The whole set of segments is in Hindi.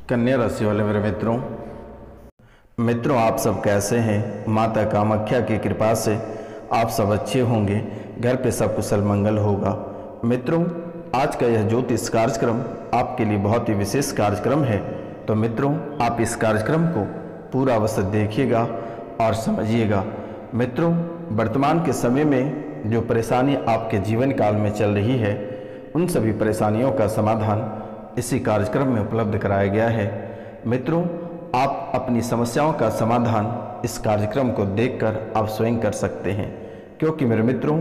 कन्या राशि वाले मेरे मित्रों आप सब कैसे हैं। माता कामाख्या की कृपा से आप सब अच्छे होंगे, घर पे सब कुशल मंगल होगा। मित्रों आज का यह ज्योतिष कार्यक्रम आपके लिए बहुत ही विशेष कार्यक्रम है, तो मित्रों आप इस कार्यक्रम को पूरा अवश्य देखिएगा और समझिएगा। मित्रों वर्तमान के समय में जो परेशानी आपके जीवन काल में चल रही है, उन सभी परेशानियों का समाधान इसी कार्यक्रम में उपलब्ध कराया गया है। मित्रों आप अपनी समस्याओं का समाधान इस कार्यक्रम को देखकर आप स्वयं कर सकते हैं, क्योंकि मेरे मित्रों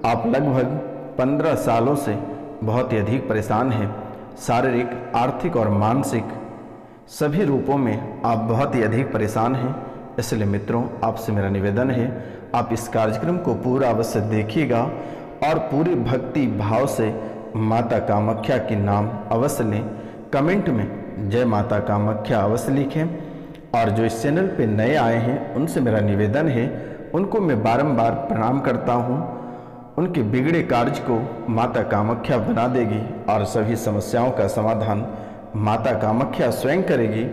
आप लगभग 15 सालों से बहुत ही अधिक परेशान हैं। शारीरिक, आर्थिक और मानसिक सभी रूपों में आप बहुत ही अधिक परेशान हैं। इसलिए मित्रों आपसे मेरा निवेदन है, आप इस कार्यक्रम को पूरा अवश्य देखिएगा और पूरी भक्ति भाव से माता कामाख्या के नाम अवश्य लें। कमेंट में जय माता कामाख्या अवश्य लिखें। और जो इस चैनल पे नए आए हैं उनसे मेरा निवेदन है, उनको मैं बारंबार प्रणाम करता हूँ। उनके बिगड़े कार्य को माता कामाख्या बना देगी और सभी समस्याओं का समाधान माता कामाख्या स्वयं करेगी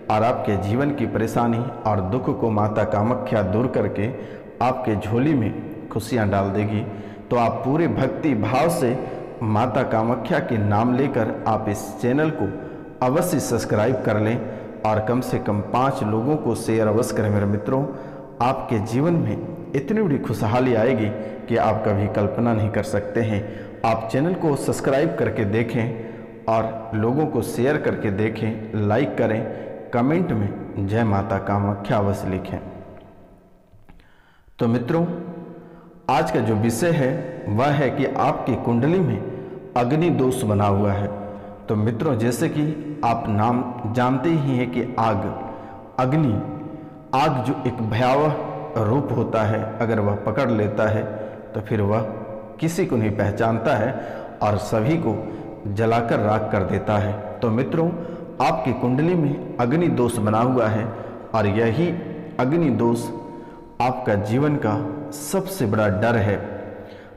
और आपके जीवन की परेशानी और दुख को माता कामाख्या दूर करके आपके झोली में खुशियाँ डाल देगी। तो आप पूरे भक्ति भाव से माता कामाख्या के नाम लेकर आप इस चैनल को अवश्य सब्सक्राइब कर लें और कम से कम 5 लोगों को शेयर अवश्य करें। मेरे मित्रों आपके जीवन में इतनी बड़ी खुशहाली आएगी कि आप कभी कल्पना नहीं कर सकते हैं। आप चैनल को सब्सक्राइब करके देखें और लोगों को शेयर करके देखें, लाइक करें, कमेंट में जय माता कामाख्या अवश्य लिखें। तो मित्रों आज का जो विषय है वह है कि आपकी कुंडली में अग्नि दोष बना हुआ है। तो मित्रों जैसे कि आप नाम जानते ही हैं कि अग्नि आग जो एक भयावह रूप होता है, अगर वह पकड़ लेता है तो फिर वह किसी को नहीं पहचानता है और सभी को जलाकर राख कर देता है। तो मित्रों आपकी कुंडली में अग्नि दोष बना हुआ है और यही अग्नि दोष आपका जीवन का सबसे बड़ा डर है।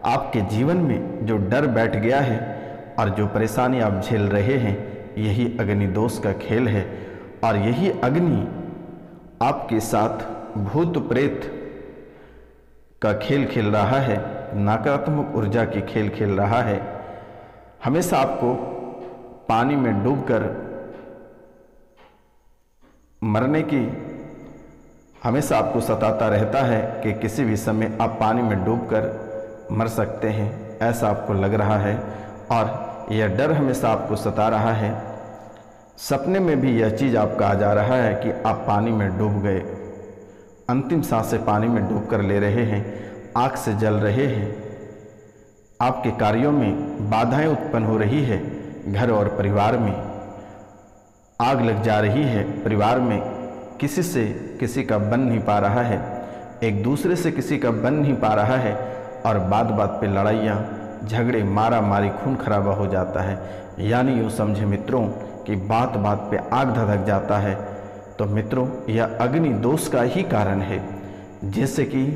आपके जीवन में जो डर बैठ गया है और जो परेशानी आप झेल रहे हैं, यही अग्नि दोष का खेल है। और यही अग्नि आपके साथ भूत प्रेत का खेल खेल रहा है, नकारात्मक ऊर्जा की खेल खेल रहा है। हमेशा आपको पानी में डूबकर मरने की हमेशा आपको सताता रहता है कि किसी भी समय आप पानी में डूबकर मर सकते हैं, ऐसा आपको लग रहा है और यह डर हमेशा आपको सता रहा है। सपने में भी यह चीज़ आपका आ जा रहा है कि आप पानी में डूब गए, अंतिम सांसें पानी में डूब कर ले रहे हैं, आग से जल रहे हैं, आपके कार्यों में बाधाएं उत्पन्न हो रही है, घर और परिवार में आग लग जा रही है, परिवार में किसी से किसी का बन नहीं पा रहा है, एक दूसरे से किसी का बन नहीं पा रहा है और बात बात पे लड़ाइयाँ, झगड़े, मारा मारी, खून खराबा हो जाता है। यानी यूँ समझे मित्रों कि बात बात पे आग धधक जाता है। तो मित्रों यह अग्नि दोष का ही कारण है, जैसे कि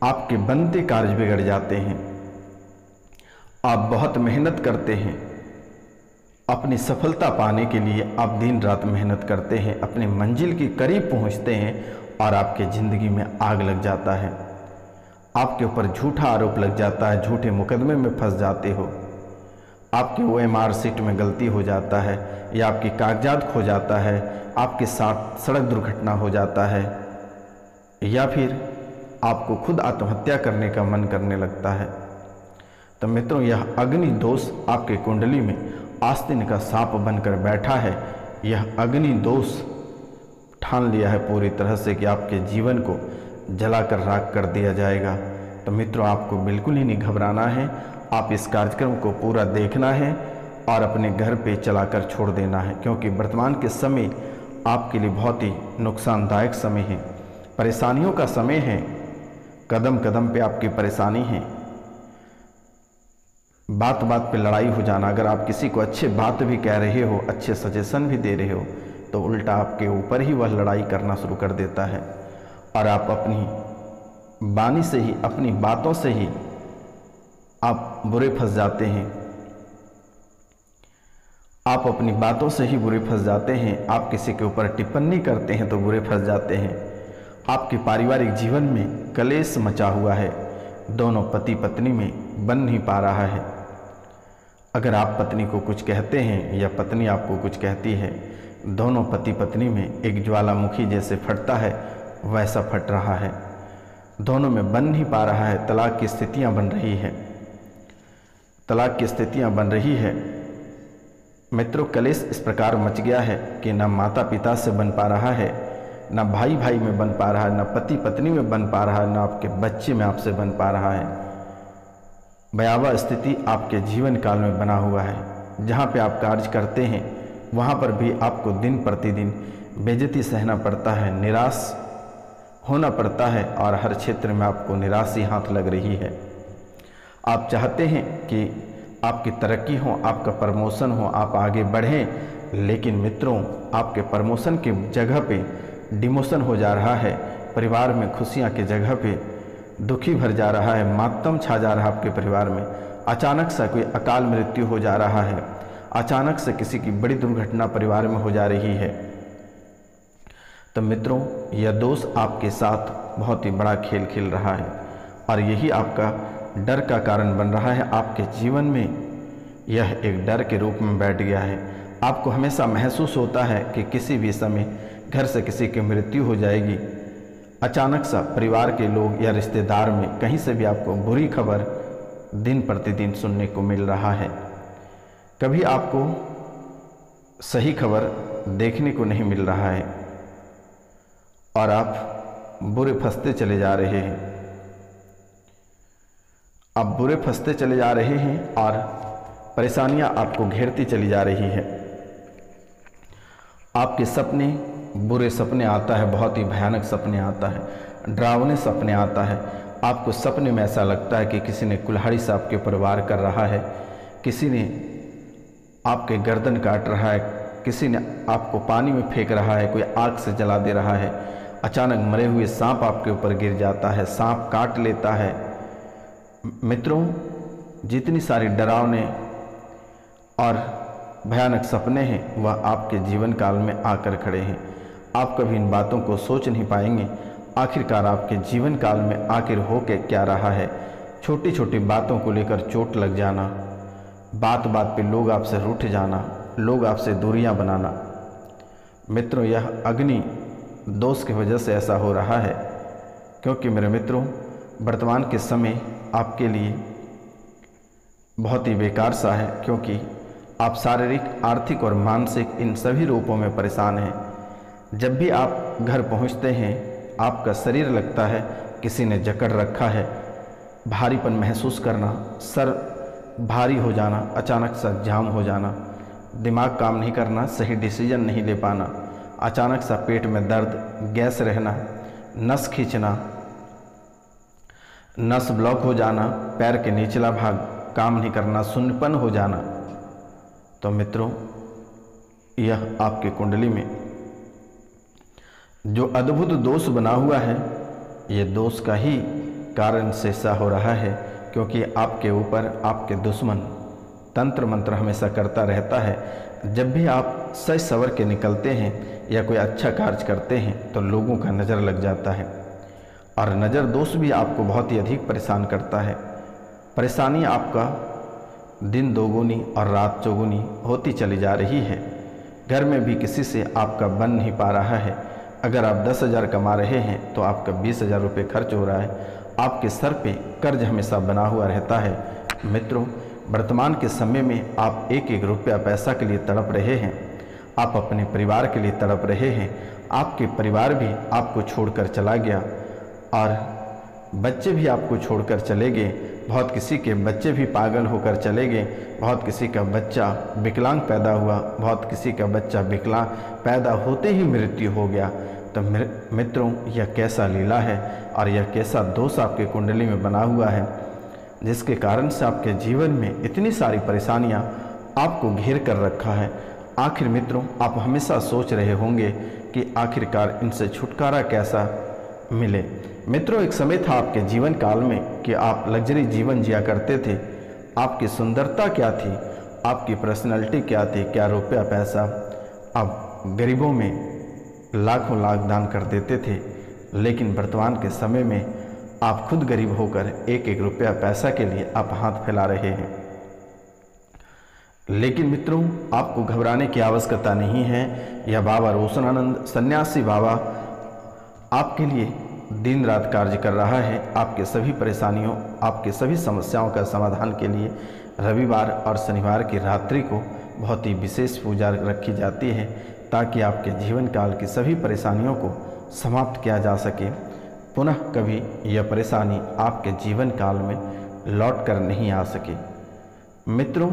आपके बनते कार्य बिगड़ जाते हैं। आप बहुत मेहनत करते हैं, अपनी सफलता पाने के लिए आप दिन रात मेहनत करते हैं, अपनी मंजिल के करीब पहुंचते हैं और आपके ज़िंदगी में आग लग जाता है। आपके ऊपर झूठा आरोप लग जाता है, झूठे मुकदमे में फंस जाते हो, आपके OMR सीट में गलती हो जाता है या आपकी कागजात खो जाता है, आपके साथ सड़क दुर्घटना हो जाता है या फिर आपको खुद आत्महत्या करने का मन करने लगता है। तो मित्रों यह अग्नि दोष आपके कुंडली में आस्तीन का सांप बनकर बैठा है। यह अग्नि दोष ठान लिया है पूरी तरह से कि आपके जीवन को जलाकर राख कर दिया जाएगा। तो मित्रों आपको बिल्कुल ही नहीं घबराना है, आप इस कार्यक्रम को पूरा देखना है और अपने घर पे चलाकर छोड़ देना है, क्योंकि वर्तमान के समय आपके लिए बहुत ही नुकसानदायक समय है, परेशानियों का समय है, कदम कदम पे आपकी परेशानी है, बात बात पे लड़ाई हो जाना। अगर आप किसी को अच्छे बात भी कह रहे हो, अच्छे सजेशन भी दे रहे हो, तो उल्टा आपके ऊपर ही वह लड़ाई करना शुरू कर देता है और आप अपनी वाणी से ही, अपनी बातों से ही आप बुरे फंस जाते हैं। आप अपनी बातों से ही बुरे फंस जाते हैं, आप किसी के ऊपर टिप्पणी करते हैं तो बुरे फंस जाते हैं। आपके पारिवारिक जीवन में कलेश मचा हुआ है, दोनों पति पत्नी में बन नहीं पा रहा है। अगर आप पत्नी को कुछ कहते हैं या पत्नी आपको कुछ कहती है, दोनों पति पत्नी में एक ज्वालामुखी जैसे फटता है वैसा फट रहा है, दोनों में बन नहीं पा रहा है। तलाक की स्थितियां बन रही है, तलाक की स्थितियां बन रही है। मित्रों, कलेश इस प्रकार मच गया है कि ना माता पिता से बन पा रहा है, ना भाई भाई में बन पा रहा है, ना पति पत्नी में बन पा रहा है, ना आपके बच्चे में आपसे बन पा रहा है। भयावह स्थिति आपके जीवन काल में बना हुआ है। जहाँ पे आप कार्य करते हैं वहाँ पर भी आपको दिन प्रतिदिन बेइज्जती सहना पड़ता है, निराश होना पड़ता है और हर क्षेत्र में आपको निराश हाथ लग रही है। आप चाहते हैं कि आपकी तरक्की हो, आपका प्रमोशन हो, आप आगे बढ़ें, लेकिन मित्रों आपके प्रमोशन की जगह पे डिमोशन हो जा रहा है। परिवार में खुशियाँ की जगह पे दुखी भर जा रहा है, मातम छा जा रहा है आपके परिवार में। अचानक से कोई अकाल मृत्यु हो जा रहा है, अचानक से किसी की बड़ी दुर्घटना परिवार में हो जा रही है। तो मित्रों, यह दोस्त आपके साथ बहुत ही बड़ा खेल खेल रहा है और यही आपका डर का कारण बन रहा है। आपके जीवन में यह एक डर के रूप में बैठ गया है। आपको हमेशा महसूस होता है कि किसी भी समय घर से किसी की मृत्यु हो जाएगी। अचानक सा परिवार के लोग या रिश्तेदार में कहीं से भी आपको बुरी खबर दिन प्रतिदिन सुनने को मिल रहा है। कभी आपको सही खबर देखने को नहीं मिल रहा है और आप बुरे फंसते चले जा रहे हैं। आप बुरे फंसते चले जा रहे हैं और परेशानियां आपको घेरती चली जा रही है। आपके सपने, बुरे सपने आता है, बहुत ही भयानक सपने आता है, डरावने सपने आता है। आपको सपने में ऐसा लगता है कि किसी ने कुल्हाड़ी से आपके ऊपर वार कर रहा है, किसी ने आपके गर्दन काट रहा है, किसी ने आपको पानी में फेंक रहा है, कोई आग से जला दे रहा है। अचानक मरे हुए सांप आपके ऊपर गिर जाता है, सांप काट लेता है। मित्रों, जितनी सारी डरावने और भयानक सपने हैं वह आपके जीवन काल में आकर खड़े हैं। आप कभी इन बातों को सोच नहीं पाएंगे। आखिरकार आपके जीवन काल में आखिर हो के क्या रहा है। छोटी छोटी बातों को लेकर चोट लग जाना, बात बात पे लोग आपसे रूठ जाना, लोग आपसे दूरियां बनाना। मित्रों, यह अग्नि दोष की वजह से ऐसा हो रहा है, क्योंकि मेरे मित्रों वर्तमान के समय आपके लिए बहुत ही बेकार सा है, क्योंकि आप शारीरिक, आर्थिक और मानसिक इन सभी रूपों में परेशान हैं। जब भी आप घर पहुंचते हैं आपका शरीर लगता है किसी ने जकड़ रखा है। भारीपन महसूस करना, सर भारी हो जाना, अचानक सा जाम हो जाना, दिमाग काम नहीं करना, सही डिसीजन नहीं ले पाना, अचानक सा पेट में दर्द, गैस रहना, नस खींचना, नस ब्लॉक हो जाना, पैर के निचला भाग काम नहीं करना, शून्यपन हो जाना। तो मित्रों, यह आपके कुंडली में जो अद्भुत दोष बना हुआ है, ये दोष का ही कारण से ऐसा हो रहा है, क्योंकि आपके ऊपर आपके दुश्मन तंत्र मंत्र हमेशा करता रहता है। जब भी आप सच सवर के निकलते हैं या कोई अच्छा कार्य करते हैं तो लोगों का नज़र लग जाता है और नज़र दोष भी आपको बहुत ही अधिक परेशान करता है। परेशानी आपका दिन दोगुनी और रात चौगुनी होती चली जा रही है। घर में भी किसी से आपका बन नहीं पा रहा है। अगर आप 10,000 कमा रहे हैं तो आपका 20,000 रुपये खर्च हो रहा है। आपके सर पे कर्ज हमेशा बना हुआ रहता है। मित्रों, वर्तमान के समय में आप एक एक रुपया पैसा के लिए तड़प रहे हैं। आप अपने परिवार के लिए तड़प रहे हैं। आपके परिवार भी आपको छोड़कर चला गया और बच्चे भी आपको छोड़कर चले गए। बहुत किसी के बच्चे भी पागल होकर चले गए। बहुत किसी का बच्चा विकलांग पैदा हुआ, बहुत किसी का बच्चा विकलांग पैदा होते ही मृत्यु हो गया। तो मित्रों, यह कैसा लीला है और यह कैसा दोष आपके कुंडली में बना हुआ है, जिसके कारण से आपके जीवन में इतनी सारी परेशानियां आपको घेर कर रखा है। आखिर मित्रों, आप हमेशा सोच रहे होंगे कि आखिरकार इनसे छुटकारा कैसा मिले। मित्रों, एक समय था आपके जीवन काल में कि आप लग्जरी जीवन जिया करते थे। आपकी सुंदरता क्या थी, आपकी पर्सनैलिटी क्या थी, क्या रुपया पैसा आप गरीबों में लाखों लाख दान कर देते थे, लेकिन वर्तमान के समय में आप खुद गरीब होकर एक एक रुपया पैसा के लिए आप हाथ फैला रहे हैं। लेकिन मित्रों, आपको घबराने की आवश्यकता नहीं है। यह बाबा रोशनानंद सन्यासी बाबा आपके लिए दिन रात कार्य कर रहा है। आपके सभी परेशानियों, आपके सभी समस्याओं का समाधान के लिए रविवार और शनिवार की रात्रि को बहुत ही विशेष पूजा रखी जाती है, ताकि आपके जीवन काल की सभी परेशानियों को समाप्त किया जा सके। पुनः कभी यह परेशानी आपके जीवन काल में लौट कर नहीं आ सके। मित्रों,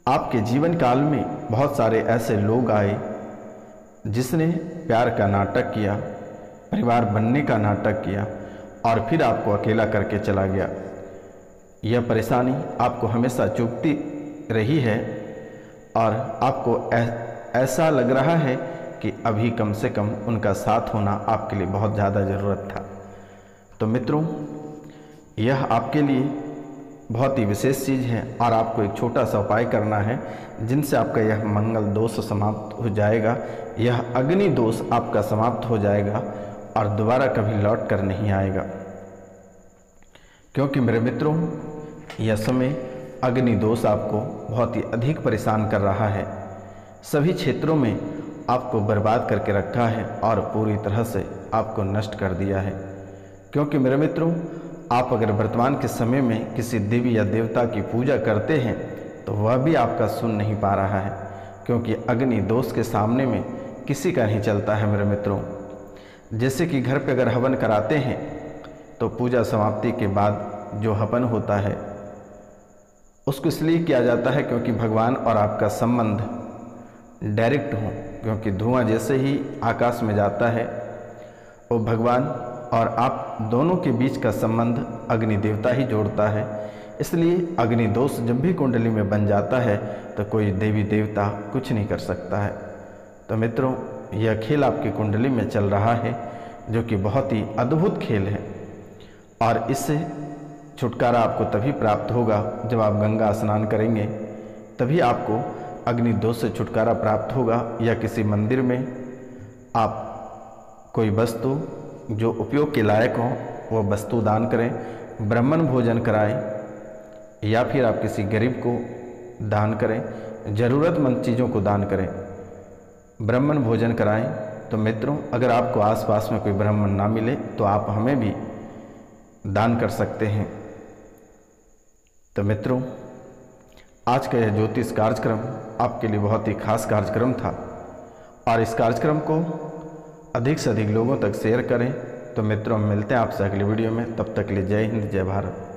आपके जीवन काल में बहुत सारे ऐसे लोग आए जिसने प्यार का नाटक किया, परिवार बनने का नाटक किया और फिर आपको अकेला करके चला गया। यह परेशानी आपको हमेशा चुभती रही है और आपको ऐसा लग रहा है कि अभी कम से कम उनका साथ होना आपके लिए बहुत ज़्यादा ज़रूरत था। तो मित्रों, यह आपके लिए बहुत ही विशेष चीज़ है और आपको एक छोटा सा उपाय करना है, जिनसे आपका यह मंगल दोष समाप्त हो जाएगा, यह अग्नि दोष आपका समाप्त हो जाएगा और दोबारा कभी लौट कर नहीं आएगा। क्योंकि मेरे मित्रों, यह समय अग्नि दोष आपको बहुत ही अधिक परेशान कर रहा है, सभी क्षेत्रों में आपको बर्बाद करके रखा है और पूरी तरह से आपको नष्ट कर दिया है। क्योंकि मेरे मित्रों, आप अगर वर्तमान के समय में किसी देवी या देवता की पूजा करते हैं तो वह भी आपका सुन नहीं पा रहा है, क्योंकि अग्नि दोष के सामने में किसी का नहीं चलता है। मेरे मित्रों, जैसे कि घर पे अगर हवन कराते हैं तो पूजा समाप्ति के बाद जो हवन होता है उसको इसलिए किया जाता है क्योंकि भगवान और आपका संबंध डायरेक्ट हो, क्योंकि धुआं जैसे ही आकाश में जाता है वो भगवान और आप दोनों के बीच का संबंध अग्नि देवता ही जोड़ता है। इसलिए अग्नि दोष जब भी कुंडली में बन जाता है तो कोई देवी देवता कुछ नहीं कर सकता है। तो मित्रों, यह खेल आपकी कुंडली में चल रहा है, जो कि बहुत ही अद्भुत खेल है और इससे छुटकारा आपको तभी प्राप्त होगा जब आप गंगा स्नान करेंगे, तभी आपको अग्नि दोष से छुटकारा प्राप्त होगा। या किसी मंदिर में आप कोई वस्तु जो उपयोग के लायक हो वह वस्तु दान करें, ब्राह्मण भोजन कराएं या फिर आप किसी गरीब को दान करें, ज़रूरतमंद चीज़ों को दान करें, ब्राह्मण भोजन कराएं। तो मित्रों, अगर आपको आसपास में कोई ब्राह्मण ना मिले तो आप हमें भी दान कर सकते हैं। तो मित्रों, आज का यह ज्योतिष कार्यक्रम आपके लिए बहुत ही खास कार्यक्रम था और इस कार्यक्रम को अधिक से अधिक लोगों तक शेयर करें। तो मित्रों, हम मिलते हैं आपसे अगली वीडियो में। तब तक के लिए जय हिंद, जय भारत।